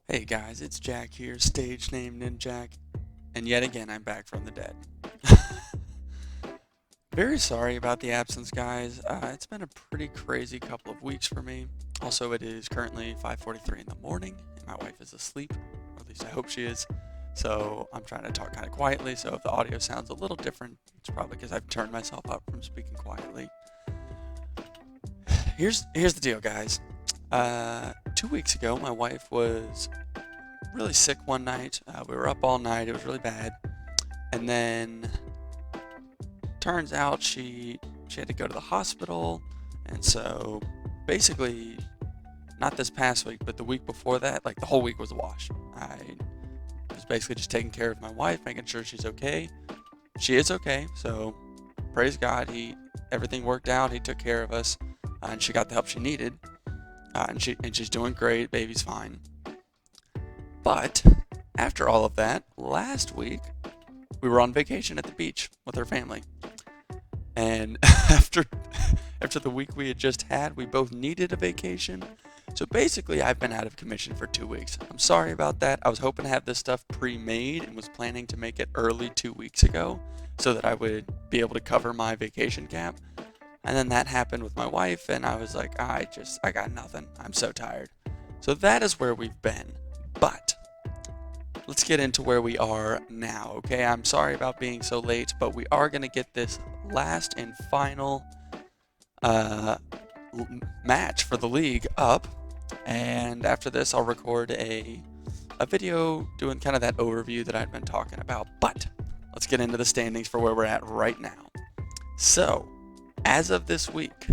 Hey guys, it's Jack here, stage name Ninjak, and yet again I'm back from the dead. Very sorry about the absence, guys. It's been a pretty crazy couple of weeks for me. Also, it is currently 5:43 in the morning, and my wife is asleep, or at least I hope she is. So I'm trying to talk kind of quietly, so if the audio sounds a little different, it's probably because I've turned myself up from speaking quietly. Here's the deal, guys. 2 weeks ago, my wife was really sick one night. We were up all night. It was really bad. And then turns out she had to go to the hospital. And so basically, not this past week, but the week before that, like the whole week was a wash. I was basically just taking care of my wife, making sure she's okay. She is okay. So praise God. Everything worked out. He took care of us, and she got the help she needed. And she's doing great. Baby's fine. But after all of that, last week we were on vacation at the beach with her family. And after the week we had just had, we both needed a vacation. So basically, I've been out of commission for 2 weeks. I'm sorry about that. I was hoping to have this stuff pre-made and was planning to make it early 2 weeks ago so that I would be able to cover my vacation gap. And then that happened with my wife, and I was like, I got nothing. I'm so tired. So that is where we've been. But let's get into where we are now, okay? I'm sorry about being so late, but we are going to get this last and final match for the league up. And after this, I'll record a video doing kind of that overview that I've been talking about. But let's get into the standings for where we're at right now. So, as of this week,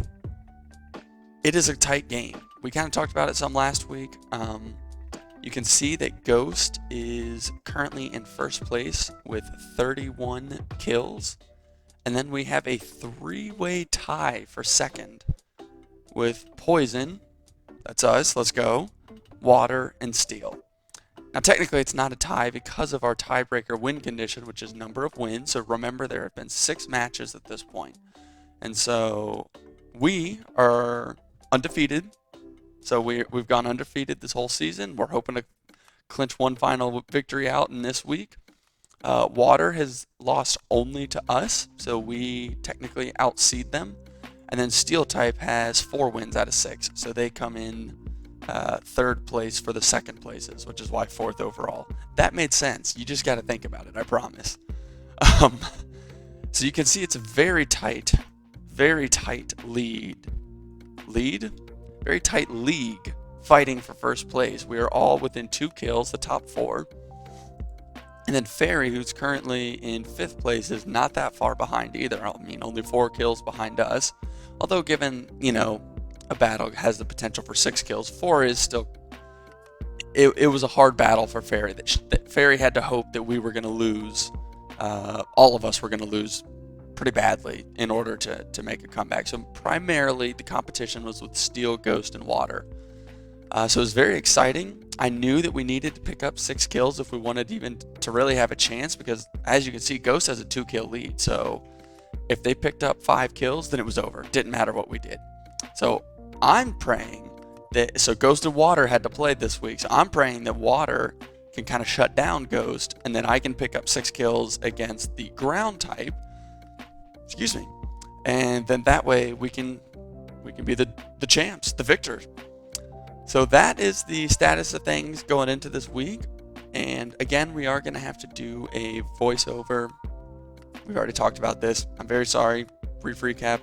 it is a tight game. We kind of talked about it some last week. You can see that Ghost is currently in first place with 31 kills. And then we have a three-way tie for second with Poison, that's us, let's go, Water, and Steel. Now technically it's not a tie because of our tiebreaker win condition, which is number of wins. So remember, there have been 6 matches at this point. And so we are undefeated. So we've gone undefeated this whole season. We're hoping to clinch one final victory out in this week. Water has lost only to us, so we technically outseed them. And then Steel type has 4 wins out of 6, so they come in third place for the second places, which is why 4th overall. That made sense. You just got to think about it, I promise. So you can see it's a very tight lead? Very tight league fighting for first place. We are all within 2 kills, the top 4. And then Fairy, who's currently in 5th place, is not that far behind either. I mean, only 4 kills behind us. Although given, a battle has the potential for 6 kills, 4 is still... It was a hard battle for Fairy. That Fairy had to hope that we were going to lose. All of us were going to lose pretty badly in order to make a comeback. So primarily the competition was with Steel, Ghost, and Water. So it was very exciting. I knew that we needed to pick up 6 kills if we wanted even to really have a chance, because as you can see, Ghost has a 2-kill lead. So if they picked up 5 kills, then it was over. It didn't matter what we did. So I'm praying that, so Ghost and Water had to play this week. So I'm praying that Water can kind of shut down Ghost, and then I can pick up 6 kills against the ground type. Excuse me. And then that way we can be the champs, the victors. So that is the status of things going into this week. And again, we are going to have to do a voiceover. We've already talked about this. I'm very sorry. Brief recap.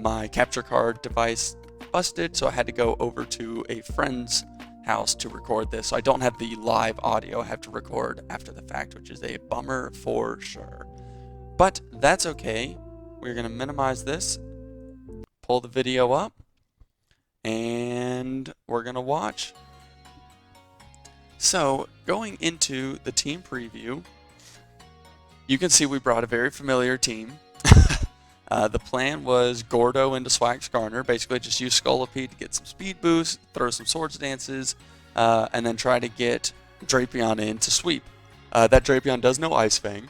My capture card device busted, so I had to go over to a friend's house to record this. So I don't have the live audio. I have to record after the fact, which is a bummer for sure. But that's okay. We're going to minimize this, pull the video up, and we're going to watch. So going into the team preview, you can see we brought a very familiar team. The plan was Gordo into Swag Skarner, basically just use Scolipede to get some speed boost, throw some swords dances, and then try to get Drapion in to sweep. That Drapion does know Ice Fang.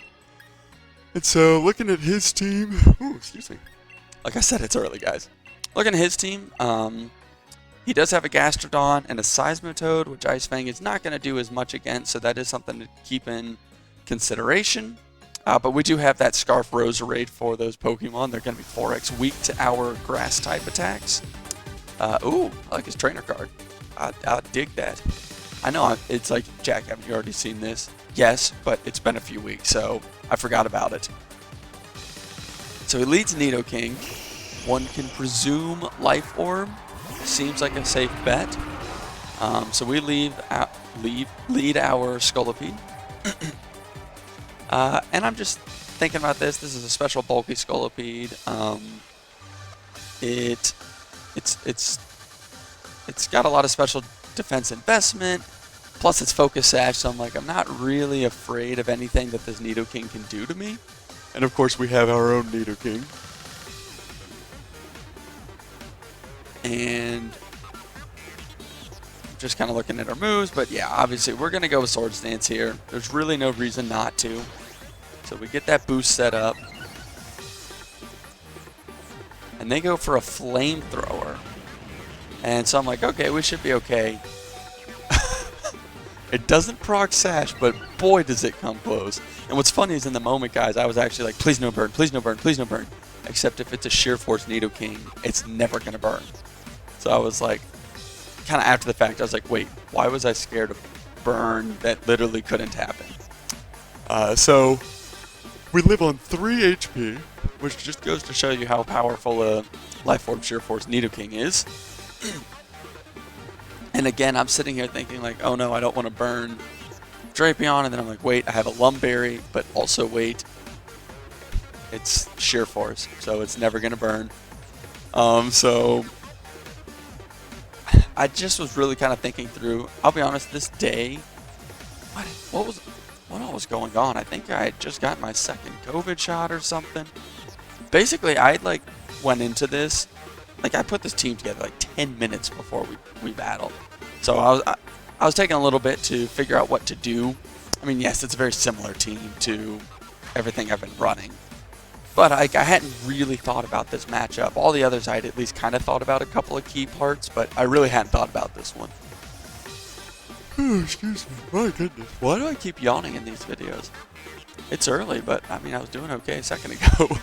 And so, looking at his team... Ooh, excuse me. Like I said, it's early, guys. Looking at his team, He does have a Gastrodon and a Seismitoad, which Ice Fang is not going to do as much against, so that is something to keep in consideration. But we do have that Scarf Roserade for those Pokemon. They're going to be 4x weak to our Grass-type attacks. Ooh, I like his trainer card. I dig that. I know it's like, Jack, haven't you already seen this? Yes, but it's been a few weeks, so I forgot about it. So he leads Nidoking. One can presume Life Orb. Seems like a safe bet. So we lead our Scolipede. And I'm just thinking about this. This is a special bulky Scolipede. It's got a lot of special defense investment. Plus it's Focus Sash, so I'm like, I'm not really afraid of anything that this Nidoking can do to me. And of course we have our own Nidoking. And just kind of looking at our moves, but yeah, obviously we're going to go with Swords Dance here. There's really no reason not to. So we get that boost set up. And they go for a Flamethrower. And so I'm like, okay, we should be okay. It doesn't proc Sash, but boy does it come close. And what's funny is in the moment, guys, I was actually like, please no burn, please no burn, please no burn. Except if it's a Sheer Force Nidoking, it's never going to burn. So I was like, kind of after the fact, I was like, wait, why was I scared of burn that literally couldn't happen? So we live on 3 HP, which just goes to show you how powerful a Life Orb Sheer Force Nidoking is. And again, I'm sitting here thinking like, oh no, I don't want to burn Drapion, and then I'm like, wait, I have a Lumberry, but also wait, it's Sheer Force, so it's never going to burn. So I just was really kind of thinking through. I'll be honest, this day, what all was going on? I think I had just got my second COVID shot or something. Basically, I like went into this, like I put this team together like 10 minutes before we battled. So I was taking a little bit to figure out what to do. I mean, yes, it's a very similar team to everything I've been running. But I hadn't really thought about this matchup. All the others I'd at least kind of thought about a couple of key parts, but I really hadn't thought about this one. Oh, excuse me. My goodness. Why do I keep yawning in these videos? It's early, but I mean, I was doing okay a second ago.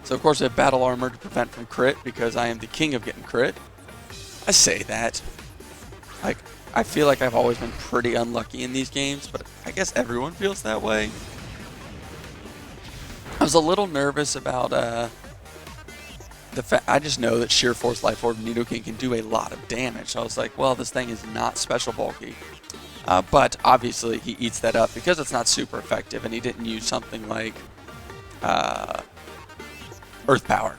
So of course I have Battle Armor to prevent from crit because I am the king of getting crit. I say that. Like, I feel like I've always been pretty unlucky in these games, but I guess everyone feels that way. I was a little nervous about the fact I just know that Sheer Force Life Orb Nidoking can do a lot of damage. So I was like, well, this thing is not special bulky. But obviously he eats that up because it's not super effective, and he didn't use something like Earth Power.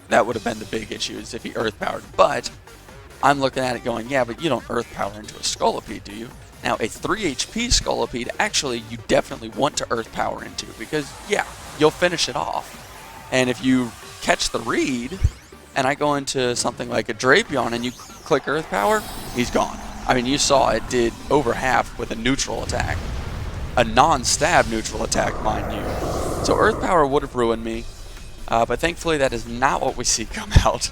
That would have been the big issue, is if he Earth Powered. But I'm looking at it going, yeah, but you don't Earth Power into a Scolipede, do you? Now, a 3 HP Scolipede, actually, you definitely want to Earth Power into, because, yeah, you'll finish it off. And if you catch the read, and I go into something like a Drapion and you click Earth Power, he's gone. I mean, you saw it did over half with a neutral attack. A non-stab neutral attack, mind you. So Earth Power would have ruined me, but thankfully that is not what we see come out.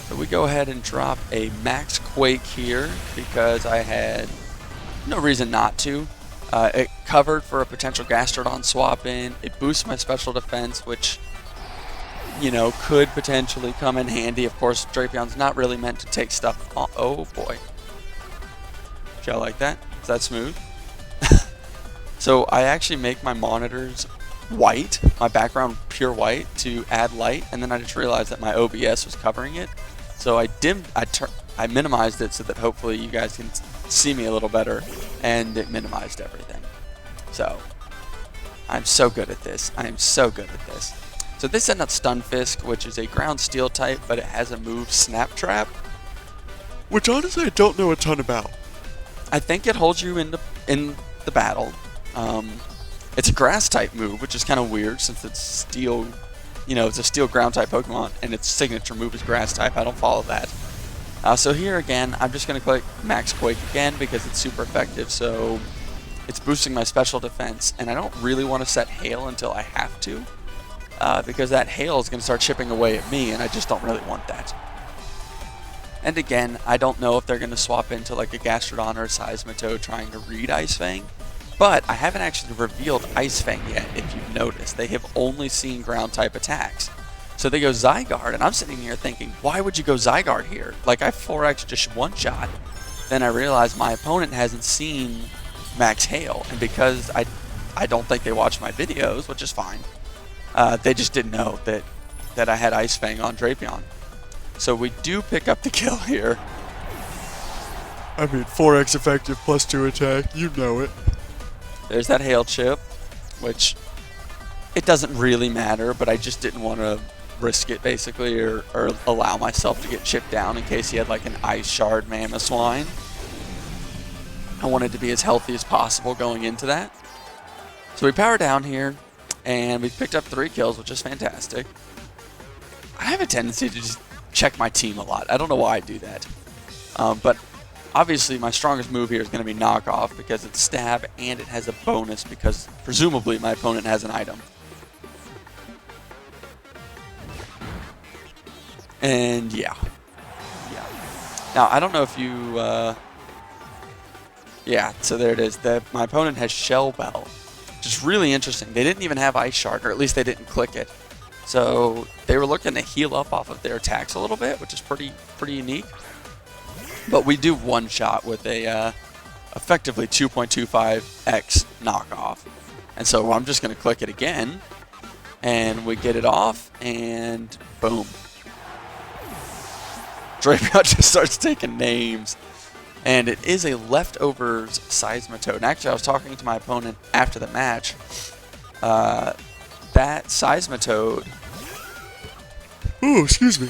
So we go ahead and drop a Max Quake here because I had no reason not to. It covered for a potential Gastrodon swap in. It boosts my special defense, which, you know, could potentially come in handy. Of course, Drapion's not really meant to take stuff on. Oh boy. Did y'all like that? Is that smooth? So I actually make my monitors white, my background pure white, to add light, and then I just realized that my OBS was covering it. So I minimized it so that hopefully you guys can see me a little better, and it minimized everything. So I'm so good at this. I am so good at this. So this sent out Stunfisk, which is a ground steel type, but it has a move Snap Trap, which honestly I don't know a ton about. I think it holds you in the battle. It's a grass type move, which is kind of weird since it's steel. You know, it's a steel ground type Pokemon, and its signature move is grass type. I don't follow that. So here again, I'm just going to click Max Quake again because it's super effective. So it's boosting my special defense, and I don't really want to set Hail until I have to. because that hail is going to start chipping away at me, and I just don't really want that. And again, I don't know if they're going to swap into like a Gastrodon or a Seismitoad trying to read Ice Fang, but I haven't actually revealed Ice Fang yet, if you've noticed. They have only seen ground-type attacks. So they go Zygarde, and I'm sitting here thinking, why would you go Zygarde here? Like, I 4x just one-shot. Then I realized my opponent hasn't seen Max Hail, and because I don't think they watch my videos, which is fine, they just didn't know that I had Ice Fang on Drapion. So we do pick up the kill here. I mean, 4x effective plus 2 attack, you know it. There's that hail chip, which it doesn't really matter, but I just didn't want to risk it basically, or allow myself to get chipped down in case he had like an Ice Shard Mamoswine. I wanted to be as healthy as possible going into that. So we power down here, and we picked up 3 kills, which is fantastic. I have a tendency to just check my team a lot. I don't know why I do that. But obviously my strongest move here is going to be knockoff because it's stab and it has a bonus because presumably my opponent has an item. And yeah. Now I don't know if you yeah, so there it is. My opponent has Shell Bell, which is really interesting. They didn't even have Ice Shard, or at least they didn't click it. So they were looking to heal up off of their attacks a little bit, which is pretty unique. But we do one shot with a effectively 2.25x knockoff. And so I'm just going to click it again, and we get it off, and boom. Drapion just starts taking names. And it is a leftovers Seismitoad. And actually, I was talking to my opponent after the match. That Seismitoad... Ooh, excuse me.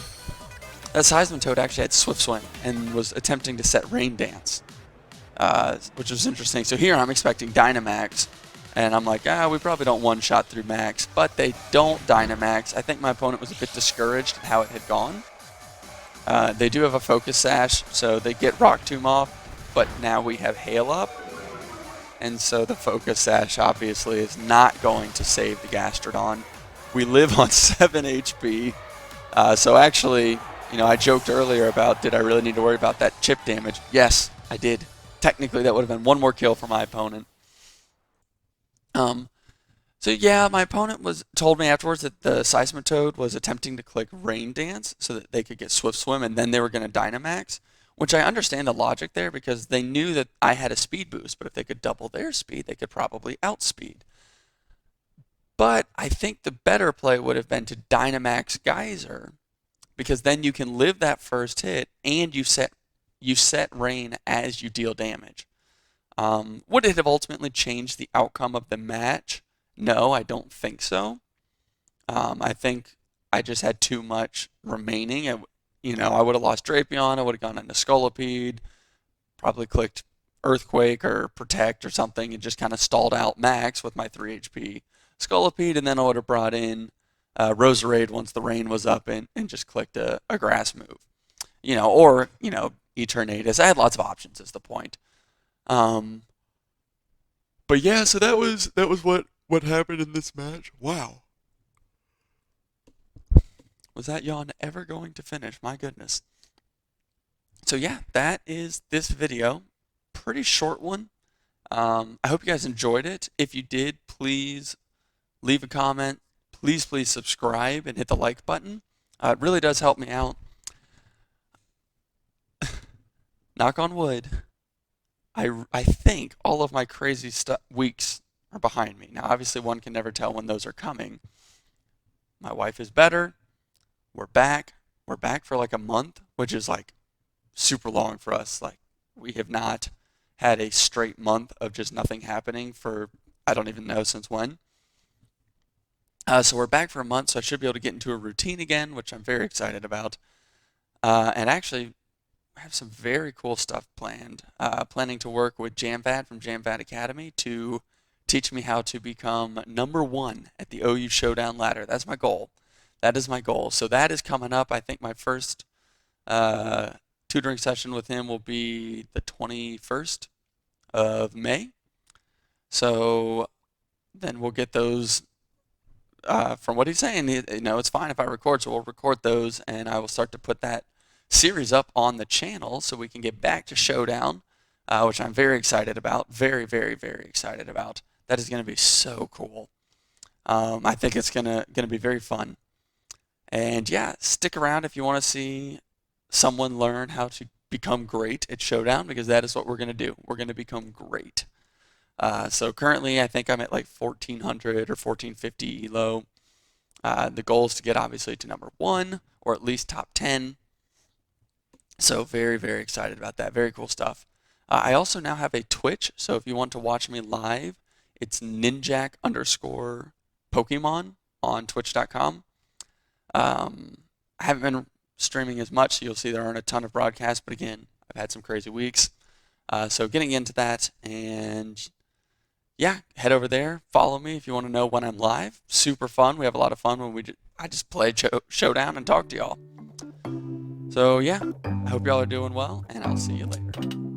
That Seismitoad actually had Swift Swim and was attempting to set Rain Dance, which was interesting. So here I'm expecting Dynamax, and I'm like, we probably don't one-shot through Max, but they don't Dynamax. I think my opponent was a bit discouraged at how it had gone. They do have a Focus Sash, so they get Rock Tomb off, but now we have Hail up, and so the Focus Sash obviously is not going to save the Gastrodon. We live on 7 HP, so actually, you know, I joked earlier about did I really need to worry about that chip damage? Yes, I did. Technically, that would have been one more kill for my opponent. So yeah, my opponent told me afterwards that the Seismitoad was attempting to click Rain Dance so that they could get Swift Swim, and then they were going to Dynamax, which I understand the logic there because they knew that I had a speed boost, but if they could double their speed, they could probably outspeed. But I think the better play would have been to Dynamax Geyser, because then you can live that first hit and you set Rain as you deal damage. Would it have ultimately changed the outcome of the match? No, I don't think so. I think I just had too much remaining. I would have lost Drapion. I would have gone into Scolipede, probably clicked Earthquake or Protect or something, and just kind of stalled out Max with my 3 HP Scolipede, and then I would have brought in Roserade once the rain was up and just clicked a grass move. Or Eternatus. I had lots of options is the point. But yeah, so that was what happened in this match. Wow. Was that yawn ever going to finish? My goodness. So yeah, that is this video. Pretty short one. I hope you guys enjoyed it. If you did, please leave a comment. Please subscribe and hit the like button. It really does help me out. Knock on wood. I think all of my crazy weeks are behind me. Now, obviously, one can never tell when those are coming. My wife is better. We're back. We're back for like a month, which is like super long for us. Like, we have not had a straight month of just nothing happening for, I don't even know since when. So we're back for a month, so I should be able to get into a routine again, which I'm very excited about. And actually, I have some very cool stuff planned. Planning to work with JamVat from JamVat Academy to teach me how to become #1 at the OU Showdown ladder. That's my goal. That is my goal. So that is coming up. I think my first tutoring session with him will be the 21st of May. So then we'll get those from what he's saying, it's fine if I record, so we'll record those, and I will start to put that series up on the channel so we can get back to Showdown, which I'm very excited about. Very, very, very excited about. That is going to be so cool. I think it's gonna be very fun. And yeah, stick around if you want to see someone learn how to become great at Showdown, because that is what we're gonna do. We're gonna become great. So currently, I think I'm at like 1400 or 1450 elo. The goal is to get obviously to number 1 or at least top 10. So very, very excited about that. Very cool stuff. I also now have a Twitch, so if you want to watch me live, it's ninjak_Pokemon on twitch.com. I haven't been streaming as much, so you'll see there aren't a ton of broadcasts, but again, I've had some crazy weeks. So getting into that, and yeah, head over there, follow me if you want to know when I'm live. Super fun. We have a lot of fun when I just play Showdown and talk to y'all. So yeah, I hope y'all are doing well, and I'll see you later.